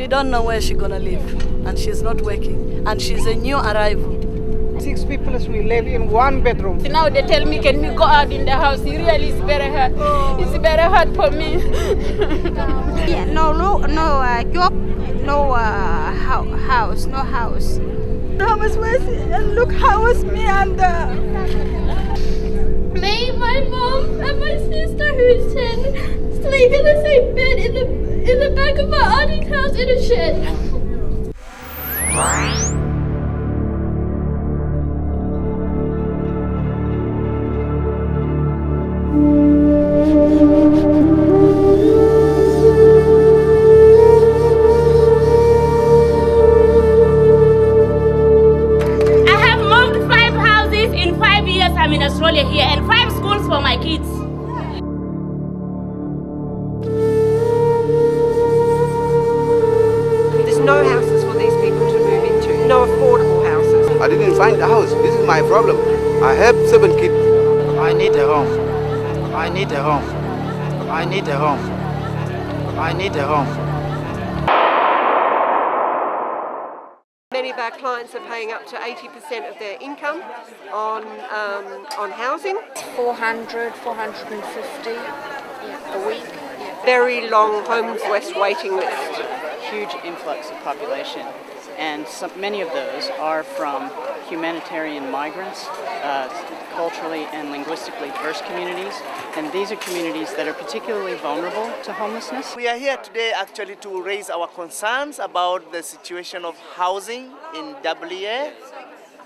She don't know where she's gonna live, and she's not working, and she's a new arrival. 6 people we live in 1 bedroom. Now they tell me, can we go out in the house? It really is very hard. It's very hard for me. Yeah, no job, no house, no house. Thomas was, and look how was me and me, my mom, and my sister who's 10 sleep in the same bed in the back of my auntie's house in a shed. I'm in Australia here, and 5 schools for my kids. There's no houses for these people to move into, no affordable houses. I didn't find a house. This is my problem. I have 7 kids. I need a home. I need a home. I need a home. I need a home. Many of our clients are paying up to 80% of their income on housing. 400, 450 a week. Yeah. Very long Homes West waiting list. Huge influx of population, and many of those are from humanitarian migrants, culturally and linguistically diverse communities, and these are communities that are particularly vulnerable to homelessness. We are here today actually to raise our concerns about the situation of housing in WA,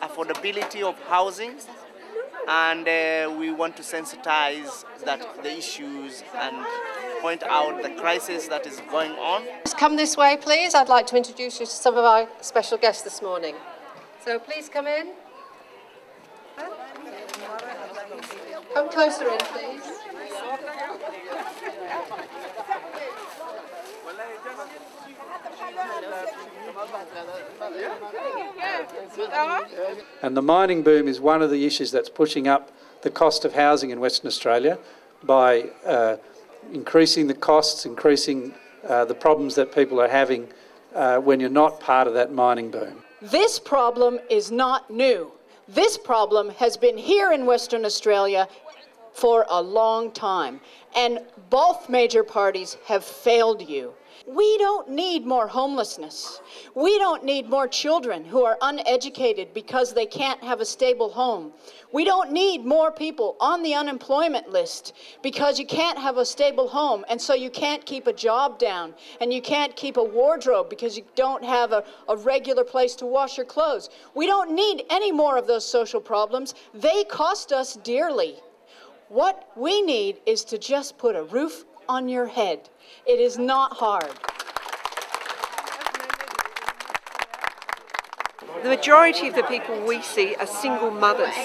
affordability of housing, and we want to sensitize the issues and point out the crisis that is going on. Just come this way, please. I'd like to introduce you to some of our special guests this morning. So please come in. Come closer in, please. And the mining boom is one of the issues that's pushing up the cost of housing in Western Australia by increasing the costs, increasing the problems that people are having when you're not part of that mining boom. This problem is not new. This problem has been here in Western Australia for a long time, and both major parties have failed you. We don't need more homelessness. We don't need more children who are uneducated because they can't have a stable home. We don't need more people on the unemployment list because you can't have a stable home, and so you can't keep a job down, and you can't keep a wardrobe because you don't have a regular place to wash your clothes. We don't need any more of those social problems. They cost us dearly. What we need is to just put a roof on your head. It is not hard. The majority of the people we see are single mothers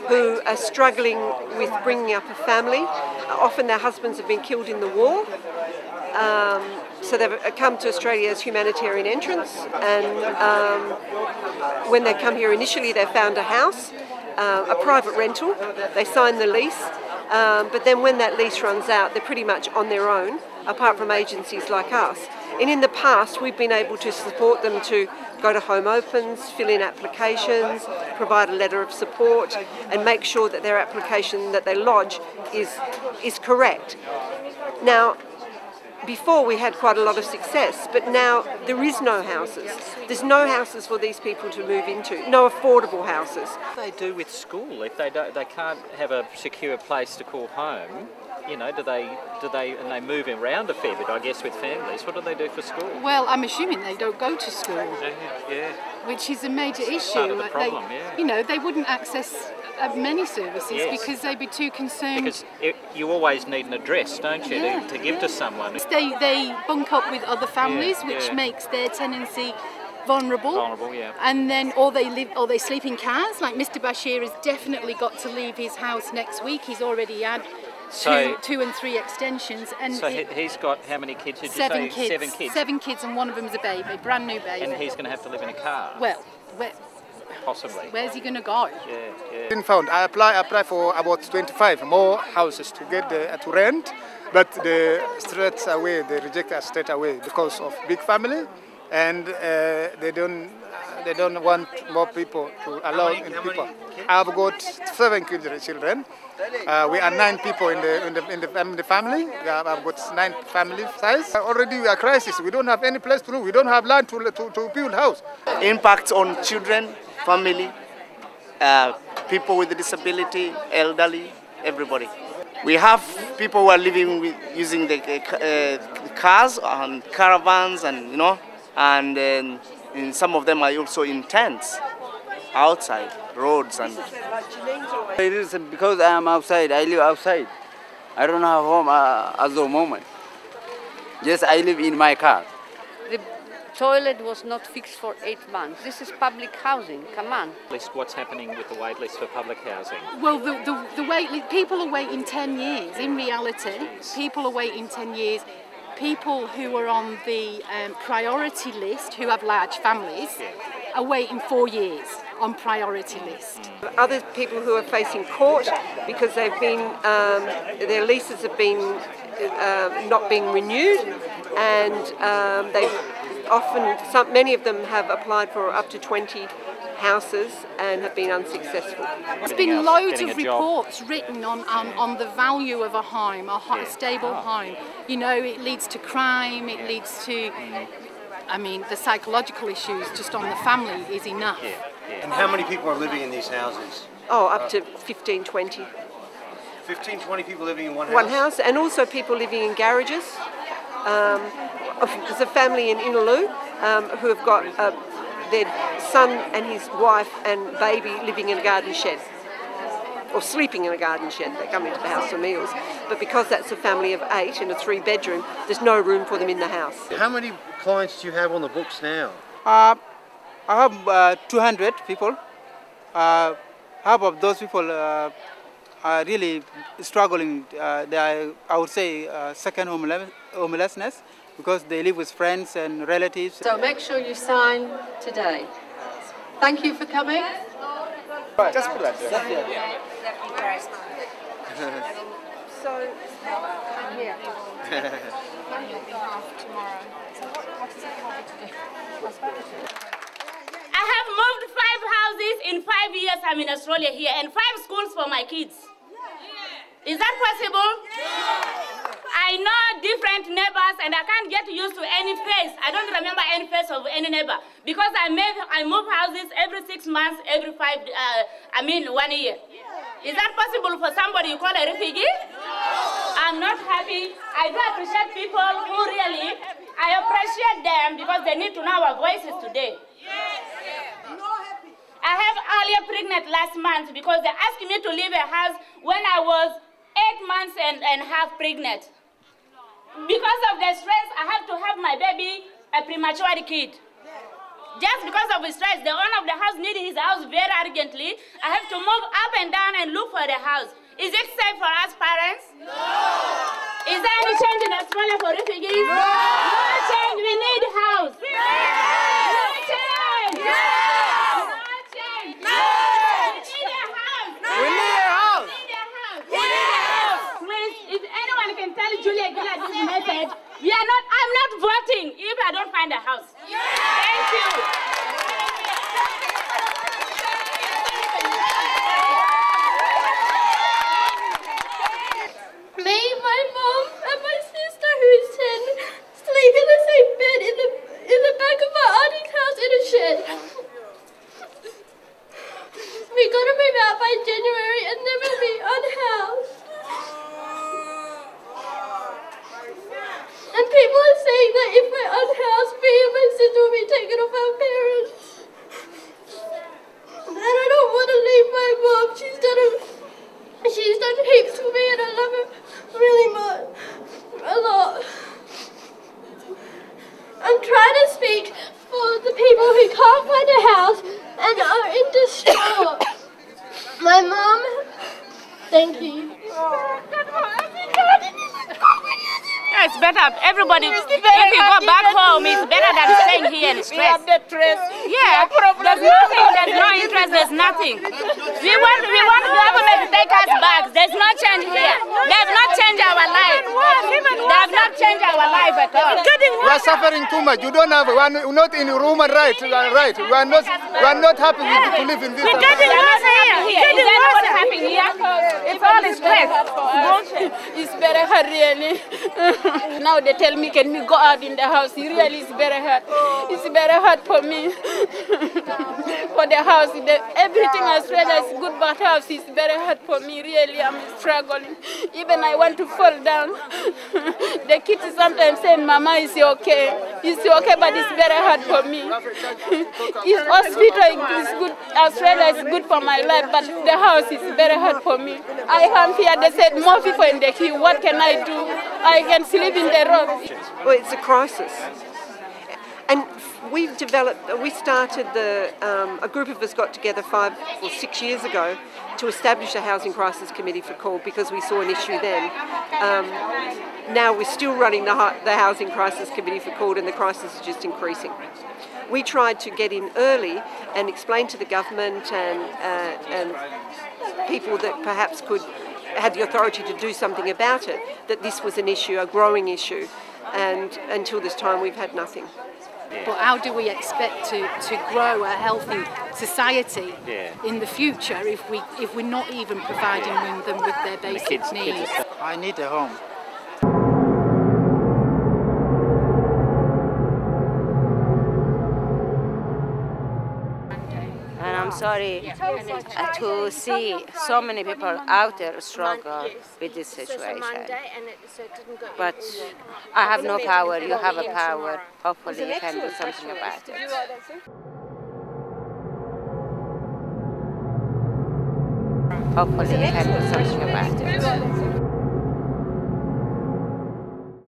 who are struggling with bringing up a family. Often their husbands have been killed in the war. So they've come to Australia as humanitarian entrants, and when they come here initially they found a house, a private rental. They sign the lease, but then when that lease runs out they're pretty much on their own, apart from agencies like us. And in the past we've been able to support them to go to home opens, fill in applications, provide a letter of support, and make sure that their application that they lodge is correct. Now, before we had quite a lot of success, but now there is no houses. There's no houses for these people to move into, no affordable houses. What do they do with school if they can't have a secure place to call home? You know, do they move around a fair bit, I guess, with families? What do they do for school? Well, I'm assuming they don't go to school. Yeah. Which is a major issue. Part of the problem, yeah. You know, they wouldn't access many services because they'd be too concerned. Because you always need an address, don't you, to give to someone. They bunk up with other families, which makes their tenancy vulnerable. And then, or they sleep in cars. Like Mr. Bashir has definitely got to leave his house next week. He's already had two and three extensions. And so he's got how many kids? Did you say? 7 kids. 7 kids, and one of them's a baby, a brand new baby. And he's going to have to live in a car. Well, possibly. Where's he going to go? Been found. I apply for about 25 more houses to get to rent, but they reject us straight away because of big family, and they don't want more people to allow in people. I've got 7 children. We are 9 people in the family. I've got 9 family size. Already we are crisis. We don't have any place to live. We don't have land to build house. Impacts on children, family, people with disability, elderly, everybody. We have people who are living using the cars and caravans, and and in some of them are also in tents outside roads. And it is because I am outside. I live outside. I don't have home at the moment. Yes, I live in my car. The toilet was not fixed for 8 months. This is public housing. Come on. At least what's happening with the wait list for public housing? Well, the wait list, people are waiting 10 years. In reality, people are waiting 10 years. People who are on the priority list, who have large families, are waiting 4 years on priority list. Other people who are facing court because they've been, their leases have been not being renewed, and many of them have applied for up to 20 houses and have been unsuccessful. There's been loads of reports written on the value of a home, a stable home. It leads to crime, it leads to, the psychological issues just on the family is enough. And how many people are living in these houses? Oh, up to 15, 20. 15, 20 people living in one house? One house, and also people living in garages. There's a family in Inaloo who have got their son and his wife and baby living in a garden shed, or sleeping in a garden shed. They come into the house for meals, but because that's a family of 8 in a 3-bedroom, there's no room for them in the house. How many clients do you have on the books now? I have 200 people. Half of those people are really struggling. They are, I would say, second homelessness, because they live with friends and relatives. So make sure you sign today. Thank you for coming. Just put that there. So, here. I have moved 5 houses in 5 years. I'm in Australia here, and 5 schools for my kids. Is that possible? I know different neighbors, and I can't get used to any face. I don't remember any face of any neighbor because I move houses every 6 months, every 1 year. Is that possible for somebody you call a refugee? I'm not happy. I do appreciate people who really, I appreciate them because they need to know our voices today. I have earlier pregnant last month because they asked me to leave a house when I was 8 months and a half pregnant. Because of the stress, I have to have my baby a premature kid. Just because of the stress, the owner of the house needed his house very urgently. I have to move up and down and look for the house. Is it safe for us parents? No! Is there any change in Australia for refugees? No! No change, we need a house. No change! No! No change! No! We need a house! We need a house! We need a house! We need a house! Please, if anyone can tell Julia Gillard this message, I'm not voting if I don't find a house. Thank you. Me, my mom, and my sister who's 10 sleep in the same bed in the back of my auntie's house in a shed. We gotta move out by January and then we'll be unhoused. And people are saying that if we're unhoused, me and my sister will be taken off our parents. And I don't want to leave my mom. She's done heaps for me and I love her really much. A lot. I'm trying to speak for the people who can't find a house and are in distraught. My mom, thank you. Yeah, it's better. Everybody, if you go back home, it's better than staying staying here and stress. We have the stress. Yeah, there's nothing, there's no interest, there's nothing. We want the government to take us back. There's no change here. They have not changed our life. They have not changed our life at all. We are suffering too much. You don't have, we are not in human rights. We are not happy to live in this. We're getting worse here. Is that what's happening here? It's all stress. It's very hard, really. Now they tell me, can we go out in the house? It really is very hard. It's very hard for me. For the house, everything Australia is good, but house is very hard for me. Really, I'm struggling. Even I want to fall down. The kids sometimes say, Mama, is okay? It's okay, but it's very hard for me. Hospital is good. Australia is good for my life, but the house is very hard for me. I am here. They said more people in the queue. What can I do? I can sleep in the road. Well, it's a crisis. And we started a group of us got together 5 or 6 years ago to establish a Housing Crisis Committee for Cool because we saw an issue then. Now we're still running the Housing Crisis Committee for Cool and the crisis is just increasing. We tried to get in early and explain to the government and people that perhaps had the authority to do something about it, that this was an issue, a growing issue, and until this time we've had nothing. But how do we expect to grow a healthy society in the future if we're not even providing them with their basic needs? I need a home. And I'm sorry to see so many people out there struggle with this situation. But I have no power, you have a power. Hopefully you can do something about it. Hopefully you can do something about it.